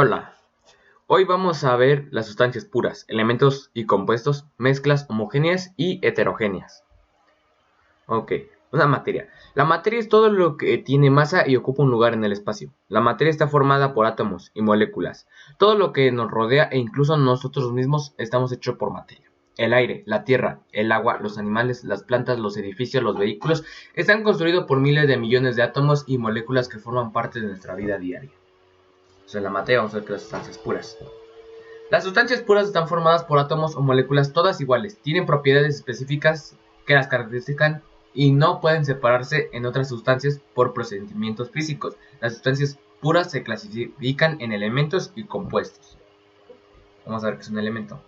Hola, hoy vamos a ver las sustancias puras, elementos y compuestos, mezclas homogéneas y heterogéneas. Ok, una materia. La materia es todo lo que tiene masa y ocupa un lugar en el espacio. La materia está formada por átomos y moléculas. Todo lo que nos rodea e incluso nosotros mismos estamos hechos por materia. El aire, la tierra, el agua, los animales, las plantas, los edificios, los vehículos están construidos por miles de millones de átomos y moléculas que forman parte de nuestra vida diaria. En la materia vamos a ver que las sustancias puras. Las sustancias puras están formadas por átomos o moléculas todas iguales, tienen propiedades específicas que las caracterizan y no pueden separarse en otras sustancias por procedimientos físicos. Las sustancias puras se clasifican en elementos y compuestos. Vamos a ver qué es un elemento.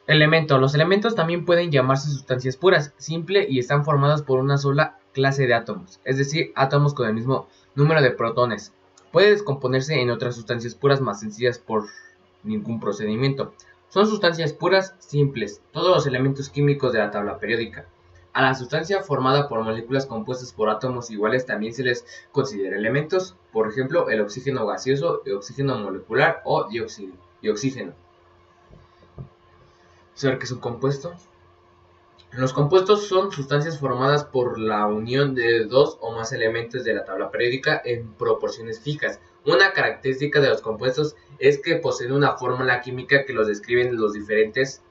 Los elementos también pueden llamarse sustancias puras, simple y están formadas por una sola clase de átomos, es decir, átomos con el mismo número de protones. Puede descomponerse en otras sustancias puras más sencillas por ningún procedimiento. Son sustancias puras simples, todos los elementos químicos de la tabla periódica. A la sustancia formada por moléculas compuestas por átomos iguales también se les considera elementos, por ejemplo, el oxígeno gaseoso, el oxígeno molecular o dióxido y oxígeno. ¿Saber qué es un compuesto? Los compuestos son sustancias formadas por la unión de dos o más elementos de la tabla periódica en proporciones fijas. Una característica de los compuestos es que poseen una fórmula química que los describen los diferentes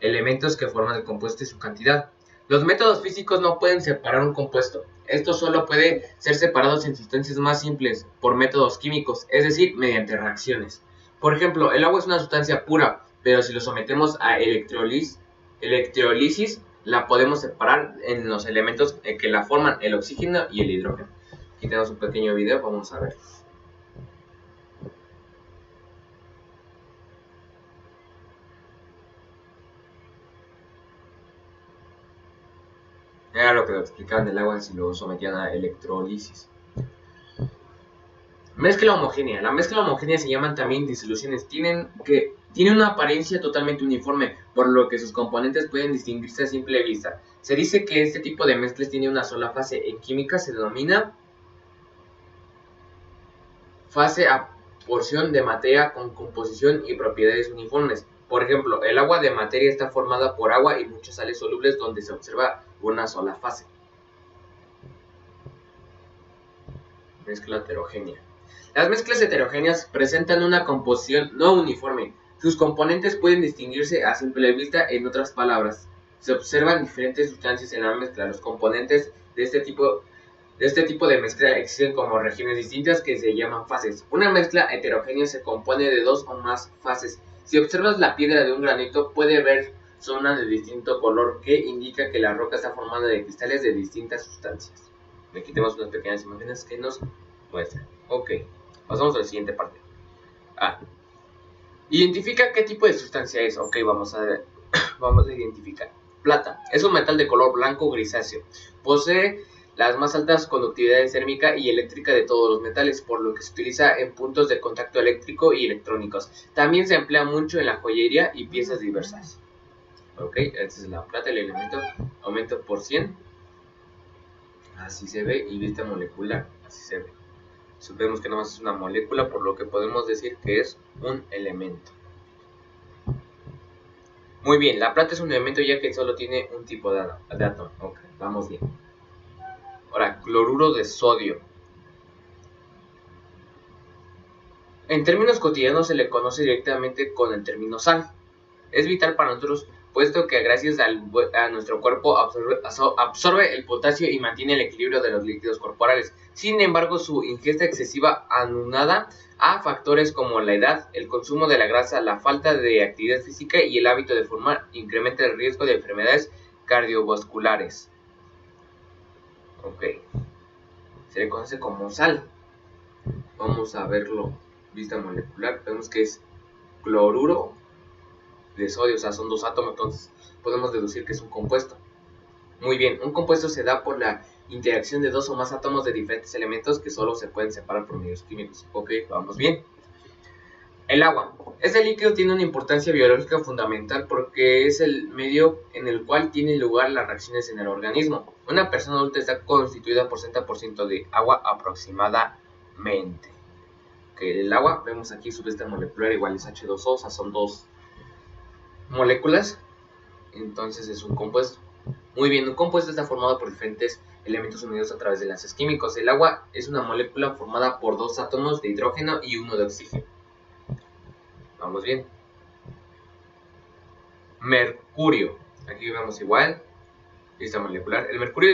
elementos que forman el compuesto y su cantidad. Los métodos físicos no pueden separar un compuesto. Esto solo puede ser separado en sustancias más simples por métodos químicos, es decir, mediante reacciones. Por ejemplo, el agua es una sustancia pura, pero si lo sometemos a electrolisis, la podemos separar en los elementos que la forman, el oxígeno y el hidrógeno. Aquí tenemos un pequeño video, vamos a ver. Era lo que explicaban del agua si lo sometían a electrolisis. Mezcla homogénea. La mezcla homogénea se llaman también disoluciones. Tienen una apariencia totalmente uniforme, por lo que sus componentes pueden distinguirse a simple vista. Se dice que este tipo de mezclas tiene una sola fase. En química se denomina fase a porción de materia con composición y propiedades uniformes. Por ejemplo, el agua de materia está formada por agua y muchas sales solubles donde se observa una sola fase. Mezcla heterogénea. Las mezclas heterogéneas presentan una composición no uniforme. Sus componentes pueden distinguirse a simple vista, en otras palabras, se observan diferentes sustancias en la mezcla. Los componentes de este tipo de mezcla existen como regiones distintas que se llaman fases. Una mezcla heterogénea se compone de dos o más fases. Si observas la piedra de un granito, puede ver zonas de distinto color que indica que la roca está formada de cristales de distintas sustancias. Aquí tenemos unas pequeñas imágenes que nos muestran. Ok, pasamos a la siguiente parte. Identifica qué tipo de sustancia es. Ok, vamos a identificar. Plata. Es un metal de color blanco grisáceo. Posee las más altas conductividades térmica y eléctrica de todos los metales, por lo que se utiliza en puntos de contacto eléctrico y electrónicos. También se emplea mucho en la joyería y piezas diversas. Ok, esta es la plata, el elemento. Aumento por 100. Así se ve, y vista molecular, así se ve. Supemos que nada más es una molécula, por lo que podemos decir que es un elemento. Muy bien, la plata es un elemento ya que solo tiene un tipo de átomo. Ok, vamos bien. Ahora, cloruro de sodio. En términos cotidianos se le conoce directamente con el término sal. Es vital para nosotros, puesto que gracias a nuestro cuerpo absorbe el potasio y mantiene el equilibrio de los líquidos corporales. Sin embargo, su ingesta excesiva aunada a factores como la edad, el consumo de la grasa, la falta de actividad física y el hábito de fumar incrementa el riesgo de enfermedades cardiovasculares. Ok, se le conoce como sal. Vamos a verlo, vista molecular. Vemos que es cloruro de sodio, o sea, son dos átomos, entonces podemos deducir que es un compuesto. Muy bien, un compuesto se da por la interacción de dos o más átomos de diferentes elementos que solo se pueden separar por medios químicos. Ok, vamos bien. El agua. Este líquido tiene una importancia biológica fundamental porque es el medio en el cual tienen lugar las reacciones en el organismo. Una persona adulta está constituida por 60% de agua aproximadamente. que el agua, vemos aquí su lista molecular igual es H2O, o sea, son dos moléculas, entonces es un compuesto. Muy bien, un compuesto está formado por diferentes elementos unidos a través de enlaces químicos. El agua es una molécula formada por dos átomos de hidrógeno y uno de oxígeno. Vamos bien. Mercurio, aquí vemos igual, lista molecular. El mercurio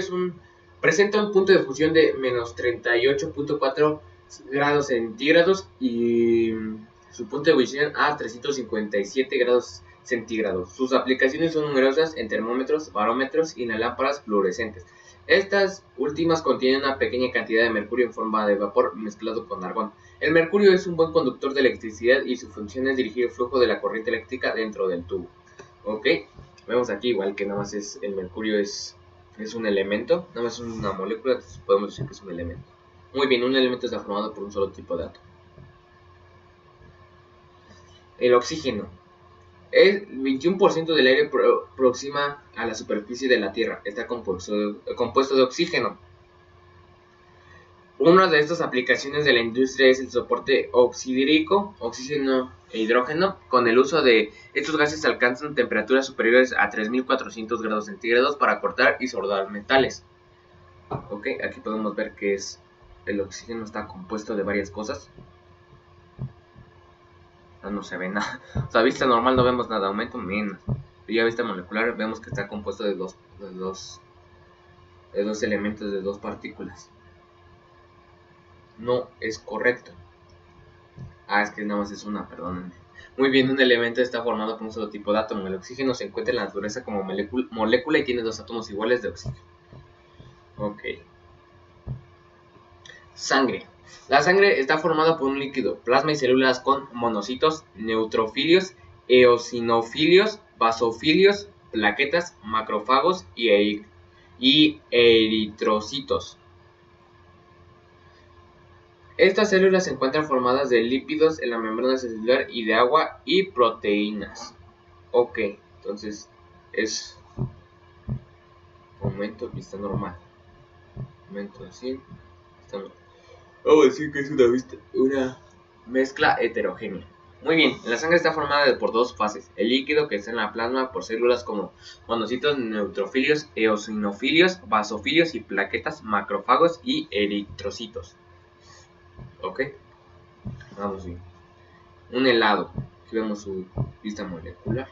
presenta un punto de fusión de menos 38.4 grados centígrados y su punto de ebullición a 357 grados centígrados. Sus aplicaciones son numerosas en termómetros, barómetros y en lámparas fluorescentes. Estas últimas contienen una pequeña cantidad de mercurio en forma de vapor mezclado con argón. El mercurio es un buen conductor de electricidad y su función es dirigir el flujo de la corriente eléctrica dentro del tubo. Ok, vemos aquí igual que nada más el mercurio es un elemento, nada más es una molécula, entonces podemos decir que es un elemento. Muy bien, un elemento está formado por un solo tipo de átomo. El oxígeno. El 21% del aire próxima a la superficie de la Tierra está compuesto de oxígeno. Una de estas aplicaciones de la industria es el soporte oxidírico, oxígeno e hidrógeno. Con el uso de estos gases alcanzan temperaturas superiores a 3400 grados centígrados para cortar y soldar metales. Ok, aquí podemos ver que el oxígeno está compuesto de varias cosas. No se ve nada. O sea, a vista normal no vemos nada, aumento menos. Y a vista molecular vemos que está compuesto de dos elementos, de dos partículas. No es correcto. Es que nada más es una, perdónenme. Muy bien, un elemento está formado por un solo tipo de átomo. El oxígeno se encuentra en la naturaleza como molécula y tiene dos átomos iguales de oxígeno. Ok. Sangre. La sangre está formada por un líquido, plasma y células con monocitos, neutrofilios, eosinofilios, basofilios, plaquetas, macrófagos y eritrocitos. Estas células se encuentran formadas de lípidos en la membrana celular y de agua y proteínas. Ok, entonces es momento vista normal. Momento así, está normal. Vamos a decir que es una mezcla heterogénea. Muy bien, la sangre está formada por dos fases. El líquido, que está en la plasma, por células como monocitos, neutrofilios, eosinofilios, basofilios y plaquetas, macrófagos y eritrocitos. Ok, vamos bien. Un helado, aquí vemos su lista molecular.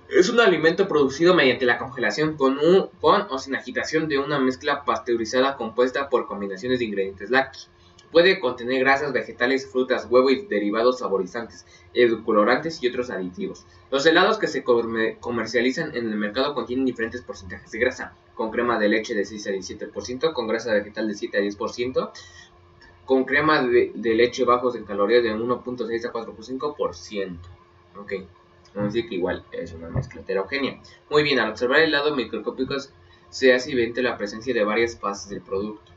Es un alimento producido mediante la congelación con o sin agitación de una mezcla pasteurizada compuesta por combinaciones de ingredientes lácteos. Puede contener grasas vegetales, frutas, huevo y derivados saborizantes, edulcorantes y otros aditivos. Los helados que se comercializan en el mercado contienen diferentes porcentajes de grasa, con crema de leche de 6 a 17%, con grasa vegetal de 7 a 10%, con crema de leche bajos en calorías de 1.6 a 4.5%. Ok. Vamos a decir que igual es una mezcla heterogénea. Muy bien, al observar el lado microscópico se hace evidente la presencia de varias fases del producto.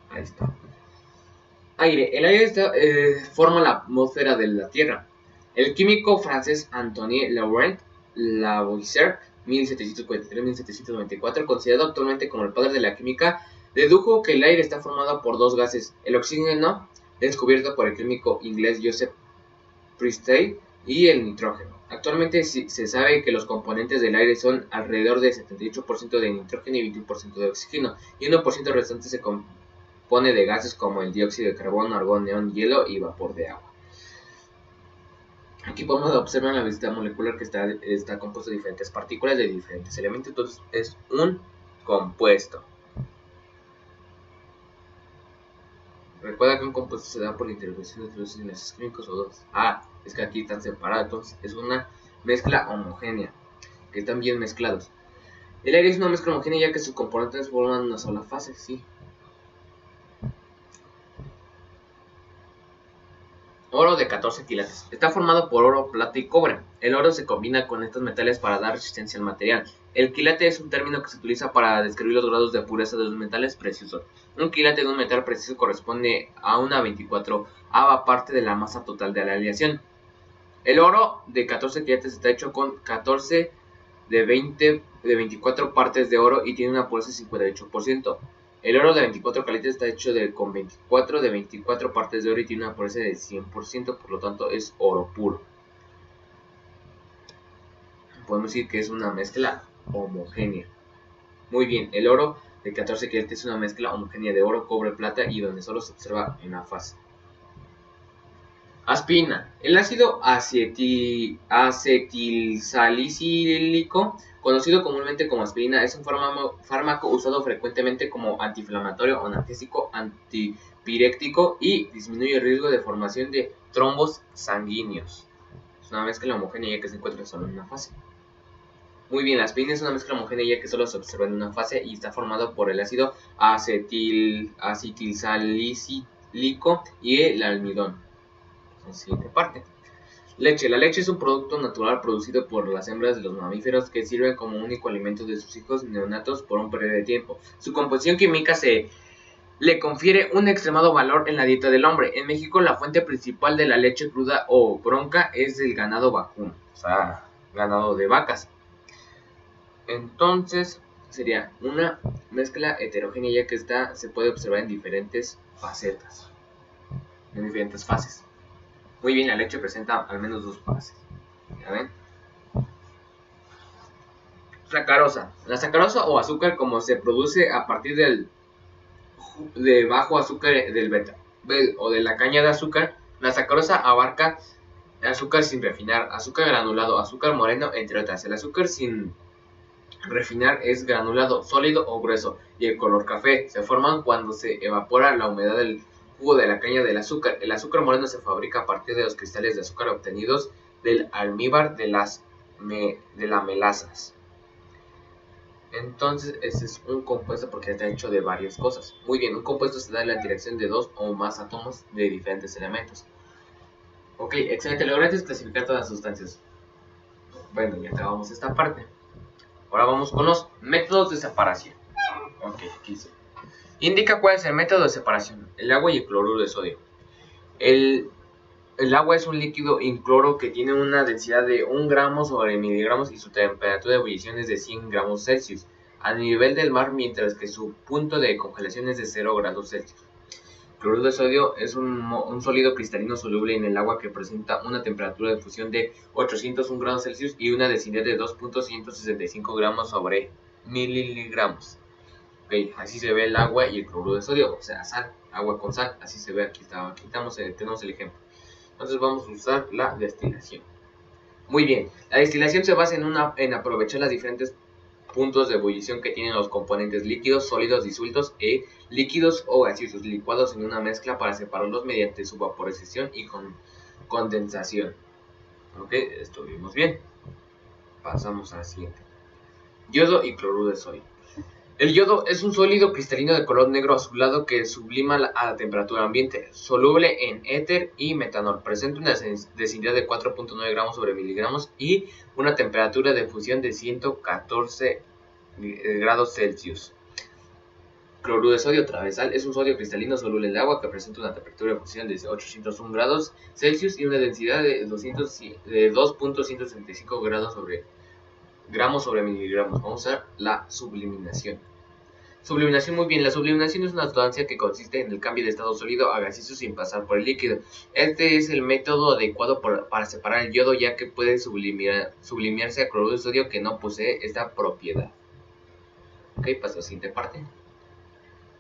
Ahí está. Aire. El aire forma la atmósfera de la Tierra. El químico francés Antoine Laurent Lavoisier, 1743-1794, considerado actualmente como el padre de la química, dedujo que el aire está formado por dos gases. El oxígeno, descubierto por el químico inglés Joseph Priestley, y el nitrógeno. Actualmente se sabe que los componentes del aire son alrededor de 78% de nitrógeno y 21% de oxígeno, y 1% restante se compone de gases como el dióxido de carbono, argón, neón, hielo y vapor de agua. Aquí podemos observar la visita molecular que está compuesto de diferentes partículas de diferentes elementos, entonces es un compuesto. Recuerda que un compuesto se da por la intervención de dos enlaces químicos o dos. Es que aquí están separados, entonces es una mezcla homogénea, que están bien mezclados. El aire es una mezcla homogénea ya que sus componentes forman una sola fase, sí. Oro de 14 quilates. Está formado por oro, plata y cobre. El oro se combina con estos metales para dar resistencia al material. El quilate es un término que se utiliza para describir los grados de pureza de los metales preciosos. Un quilate de un metal precioso corresponde a una 24ava parte de la masa total de la aleación. El oro de 14 quilates está hecho con 14 de 24 partes de oro y tiene una pureza de 58%. El oro de 24 calientes está hecho con 24 partes de oro y tiene una pureza de 100%, por lo tanto es oro puro. Podemos decir que es una mezcla homogénea. Muy bien, el oro de 14 quilates es una mezcla homogénea de oro, cobre, plata y donde solo se observa una fase. Aspirina. El ácido acetilsalicílico, conocido comúnmente como aspirina, es un fármaco usado frecuentemente como antiinflamatorio, analgésico, antipirético y disminuye el riesgo de formación de trombos sanguíneos. Es una mezcla homogénea ya que se encuentra solo en una fase. Muy bien, la aspirina es una mezcla homogénea ya que solo se observa en una fase y está formado por el ácido acetilsalicílico y el almidón. La siguiente parte. Leche. La leche es un producto natural producido por las hembras de los mamíferos que sirve como único alimento de sus hijos neonatos por un periodo de tiempo. Su composición química le confiere un extremado valor en la dieta del hombre. En México, la fuente principal de la leche cruda o bronca es el ganado vacuno, o sea, ganado de vacas. Entonces, sería una mezcla heterogénea ya que se puede observar en diferentes facetas, en diferentes fases. Muy bien, la leche presenta al menos dos fases. ¿Ya ven? Sacarosa. La sacarosa o azúcar, como se produce a partir de bajo azúcar del beta o de la caña de azúcar, la sacarosa abarca azúcar sin refinar, azúcar granulado, azúcar moreno, entre otras. El azúcar sin refinar es granulado, sólido o grueso y el color café. Se forman cuando se evapora la humedad del jugo de la caña del azúcar. El azúcar moreno se fabrica a partir de los cristales de azúcar obtenidos del almíbar de las melasas. Entonces, ese es un compuesto porque está hecho de varias cosas. Muy bien, un compuesto se da en la interacción de dos o más átomos de diferentes elementos. Ok, excelente. Lograste clasificar todas las sustancias. Bueno, ya acabamos esta parte. Ahora vamos con los métodos de separación. Ok, aquí sí. Indica cuál es el método de separación. El agua y el cloruro de sodio. El agua es un líquido incoloro que tiene una densidad de 1 gramo sobre miligramos y su temperatura de ebullición es de 100 grados Celsius a nivel del mar, mientras que su punto de congelación es de 0 grados Celsius. El cloruro de sodio es un sólido cristalino soluble en el agua que presenta una temperatura de fusión de 801 grados Celsius y una densidad de 2.165 gramos sobre miligramos. Okay, así se ve el agua y el cloruro de sodio, o sea, sal, agua con sal, así se ve aquí, tenemos el ejemplo. Entonces vamos a usar la destilación. Muy bien, la destilación se basa en aprovechar los diferentes puntos de ebullición que tienen los componentes líquidos, sólidos, disueltos e líquidos o gaseosos licuados en una mezcla para separarlos mediante su vaporización y condensación. Ok, esto vimos bien. Pasamos al siguiente. Yodo y cloruro de sodio. El yodo es un sólido cristalino de color negro azulado que sublima a la temperatura ambiente, soluble en éter y metanol. Presenta una densidad de 4.9 gramos sobre miligramos y una temperatura de fusión de 114 grados Celsius. Cloruro de sodio travesal es un sodio cristalino soluble en el agua que presenta una temperatura de fusión de 801 grados Celsius y una densidad de 2.165 gramos sobre miligramos. Vamos a usar la subliminación. Subliminación, muy bien. La subliminación es una sustancia que consiste en el cambio de estado sólido a gaseoso sin pasar por el líquido. Este es el método adecuado para separar el yodo, ya que puede sublimarse a cloruro de sodio que no posee esta propiedad. Ok, paso a la siguiente parte.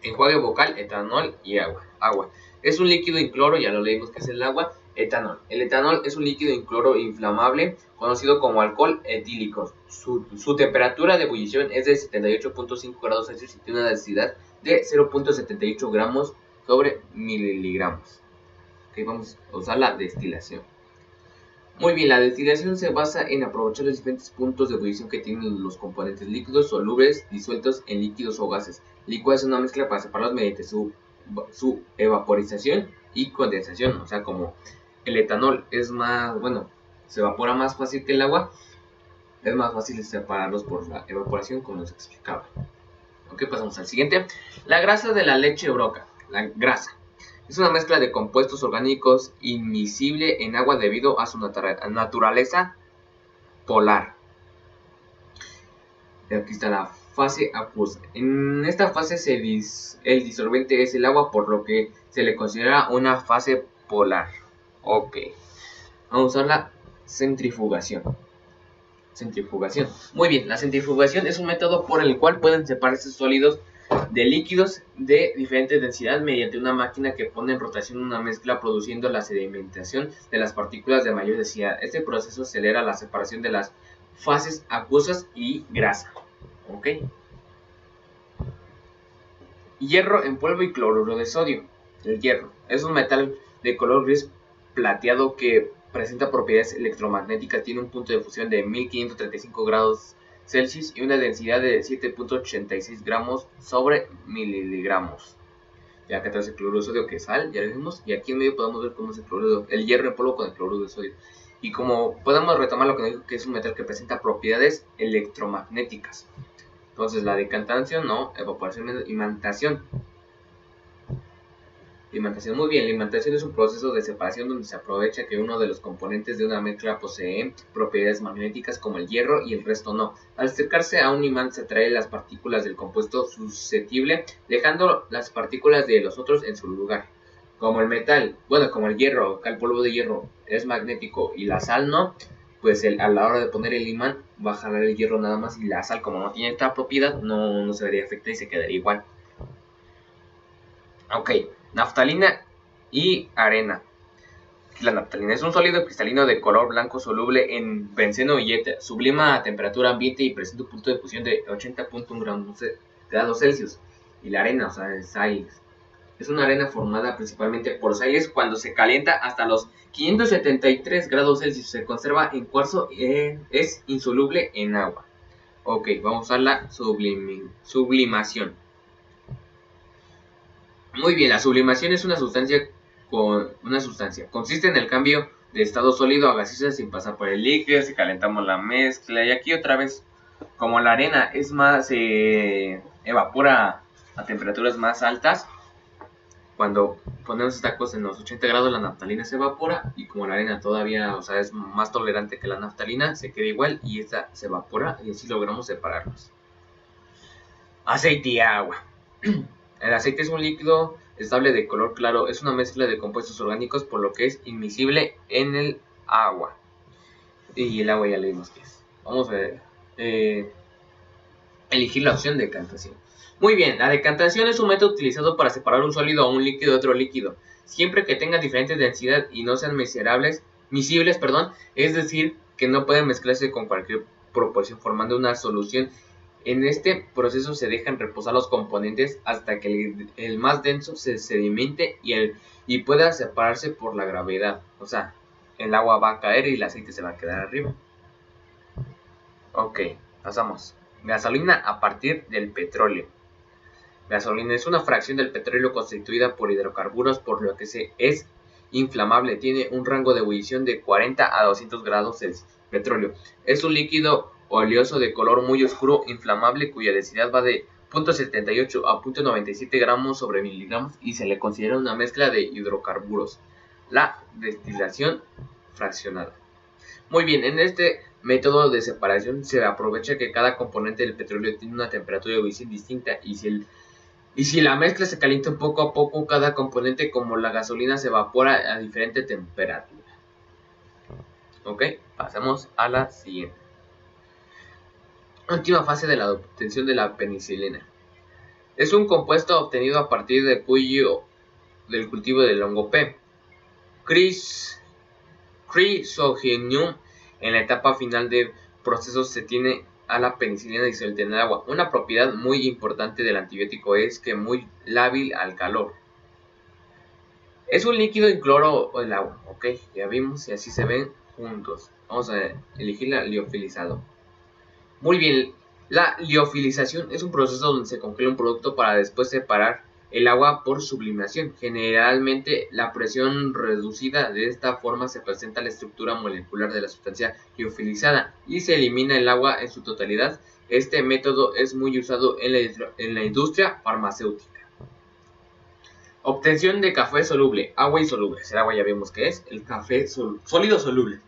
Enjuague bucal, etanol y agua. Es un líquido incoloro, ya lo leímos que es el agua. Etanol. El etanol es un líquido incoloro inflamable conocido como alcohol etílico. Su temperatura de ebullición es de 78.5 grados Celsius y tiene una densidad de 0.78 gramos sobre miligramos. Okay, vamos a usar la destilación. Muy bien, la destilación se basa en aprovechar los diferentes puntos de ebullición que tienen los componentes líquidos, solubles, disueltos en líquidos o gases. Líquido es una mezcla para separarlos mediante su evaporización y condensación, o sea, como el etanol es más, se evapora más fácil que el agua, es más fácil separarlos por la evaporación, como nos explicaba. Ok, pasamos al siguiente. La grasa de la leche broca. La grasa es una mezcla de compuestos orgánicos inmiscible en agua debido a su naturaleza polar. Aquí está la fase acuosa. En esta fase el disolvente es el agua, por lo que se le considera una fase polar. Ok, vamos a usar la centrifugación. Muy bien, la centrifugación es un método por el cual pueden separarse sólidos de líquidos de diferente densidad mediante una máquina que pone en rotación una mezcla, produciendo la sedimentación de las partículas de mayor densidad. Este proceso acelera la separación de las fases acuosas y grasa. ¿Ok? Hierro en polvo y cloruro de sodio. El hierro es un metal de color gris plateado que presenta propiedades electromagnéticas, tiene un punto de fusión de 1535 grados Celsius y una densidad de 7.86 gramos sobre miligramos. Ya que trae el cloruro de sodio, que es sal, ya lo vimos, y aquí en medio podemos ver cómo es el hierro en polvo con el cloruro de sodio. Y como podemos retomar lo que nos dijo, que es un metal que presenta propiedades electromagnéticas. Entonces la decantación, no, evaporación, imantación. Imantación, muy bien, la imantación es un proceso de separación donde se aprovecha que uno de los componentes de una mezcla posee propiedades magnéticas como el hierro y el resto no. Al acercarse a un imán se atrae las partículas del compuesto susceptible, dejando las partículas de los otros en su lugar. Como el metal, como el hierro, el polvo de hierro es magnético y la sal no, pues a la hora de poner el imán va a jalar el hierro nada más, y la sal, como no tiene esta propiedad, no se vería afectada y se quedaría igual. Ok, naftalina y arena. La naftalina es un sólido cristalino de color blanco soluble en benceno y éter. Sublima a temperatura ambiente y presenta un punto de fusión de 80.1 grados Celsius. Y la arena, o sea, el Siles, es una arena formada principalmente por sales. Cuando se calienta hasta los 573 grados Celsius se conserva en cuarzo, es insoluble en agua. Ok, vamos a usar la sublimación. Muy bien, la sublimación es una sustancia. Consiste en el cambio de estado sólido a gaseoso sin pasar por el líquido. Si calentamos la mezcla, y aquí otra vez, como la arena es más, se evapora a temperaturas más altas, cuando ponemos esta cosa en los 80 grados, la naftalina se evapora, y como la arena todavía, o sea, es más tolerante que la naftalina, se queda igual y esta se evapora, y así logramos separarlos. Aceite y agua. El aceite es un líquido estable de color claro, es una mezcla de compuestos orgánicos, por lo que es inmiscible en el agua. Y el agua ya leímos que es. Vamos a ver. Elegir la opción de decantación. Muy bien, la decantación es un método utilizado para separar un sólido o un líquido de otro líquido, siempre que tenga diferente densidad y no sean miscibles, es decir, que no pueden mezclarse con cualquier proporción formando una solución. En este proceso se dejan reposar los componentes hasta que el más denso se sedimente y pueda separarse por la gravedad. O sea, el agua va a caer y el aceite se va a quedar arriba. Ok, pasamos. Gasolina a partir del petróleo. Gasolina es una fracción del petróleo constituida por hidrocarburos, por lo que es inflamable. Tiene un rango de ebullición de 40 a 200 grados Celsius. Petróleo es un líquido oleoso de color muy oscuro, inflamable, cuya densidad va de 0.78 a 0.97 gramos sobre miligramos, y se le considera una mezcla de hidrocarburos. La destilación fraccionada. Muy bien, en este método de separación se aprovecha que cada componente del petróleo tiene una temperatura de ebullición distinta, y si la mezcla se calienta poco a poco, cada componente, como la gasolina, se evapora a diferente temperatura. Ok, pasemos a la siguiente. Última fase de la obtención de la penicilina. Es un compuesto obtenido a partir del cultivo del hongo P. Chrysogenium. En la etapa final del proceso se tiene a la penicilina disuelta en el agua. Una propiedad muy importante del antibiótico es que muy lábil al calor. Es un líquido incloro el agua, ok, ya vimos, y así se ven juntos. Vamos a elegir la liofilizado. Muy bien, la liofilización es un proceso donde se congela un producto para después separar el agua por sublimación. Generalmente la presión reducida, de esta forma se presenta la estructura molecular de la sustancia liofilizada y se elimina el agua en su totalidad. Este método es muy usado en la industria farmacéutica. Obtención de café soluble, agua insoluble. El agua ya vimos que es el café sólido soluble.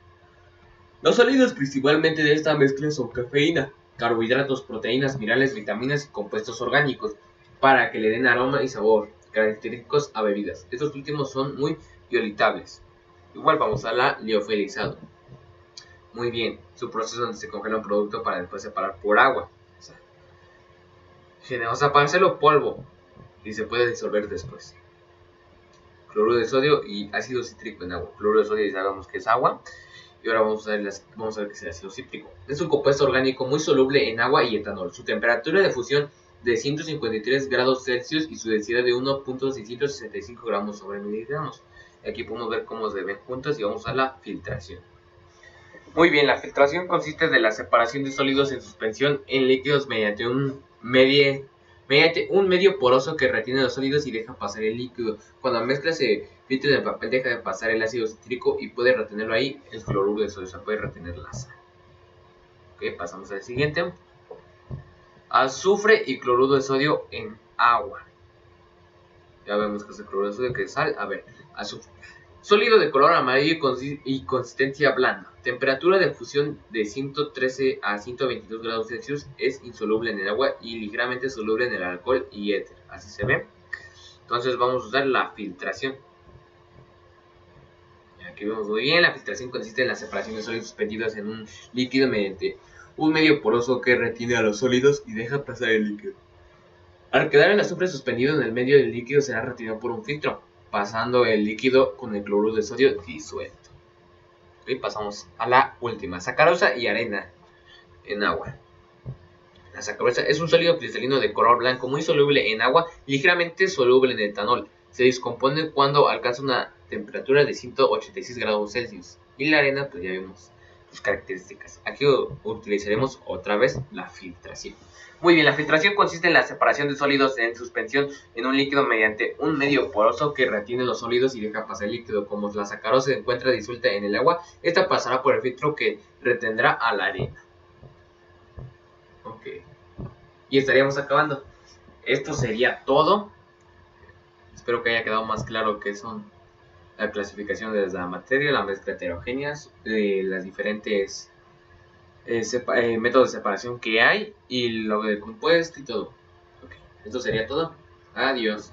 Los sólidos principalmente de esta mezcla son cafeína, carbohidratos, proteínas, minerales, vitaminas y compuestos orgánicos para que le den aroma y sabor característicos a bebidas. Estos últimos son muy biolitables. Igual vamos a la liofilizado. Muy bien, su proceso donde se congela un producto para después separar por agua. Vamos a hacerlo polvo y se puede disolver después. Cloruro de sodio y ácido cítrico en agua. Cloruro de sodio ya sabemos que es agua. Y ahora vamos a ver qué es el ácido cítrico. Es un compuesto orgánico muy soluble en agua y etanol. Su temperatura de fusión de 153 grados Celsius y su densidad de 1.665 gramos sobre miligramos. Aquí podemos ver cómo se ven juntos y vamos a la filtración. Muy bien, la filtración consiste de la separación de sólidos en suspensión en líquidos mediante un medio poroso que retiene los sólidos y deja pasar el líquido. Cuando la mezcla se filtra en el papel deja de pasar el ácido cítrico y puede retenerlo ahí el cloruro de sodio, o sea, puede retener la sal. Ok, pasamos al siguiente. Azufre y cloruro de sodio en agua. Ya vemos que es el cloruro de sodio, que es sal. A ver, azufre. Sólido de color amarillo y consistencia blanda. Temperatura de fusión de 113 a 122 grados Celsius. Es insoluble en el agua y ligeramente soluble en el alcohol y éter. Así se ve. Entonces vamos a usar la filtración. Aquí vemos muy bien. La filtración consiste en la separación de sólidos suspendidos en un líquido mediante un medio poroso que retiene a los sólidos y deja pasar el líquido. Al quedar el azufre suspendido en el medio del líquido será retenido por un filtro, pasando el líquido con el cloruro de sodio disuelto. Y pasamos a la última, sacarosa y arena en agua. La sacarosa es un sólido cristalino de color blanco muy soluble en agua y ligeramente soluble en etanol. Se descompone cuando alcanza una temperatura de 186 grados Celsius. Y la arena, pues ya vimos sus características. Aquí utilizaremos otra vez la filtración. Muy bien, la filtración consiste en la separación de sólidos en suspensión en un líquido mediante un medio poroso que retiene los sólidos y deja pasar el líquido. Como la sacarosa se encuentra disuelta en el agua, esta pasará por el filtro que retendrá a la arena. Ok. Y estaríamos acabando. Esto sería todo. Espero que haya quedado más claro qué son la clasificación de la materia, la mezcla heterogénea, las diferentes métodos de separación que hay y lo del compuesto y todo. Okay. Esto sería todo. Adiós.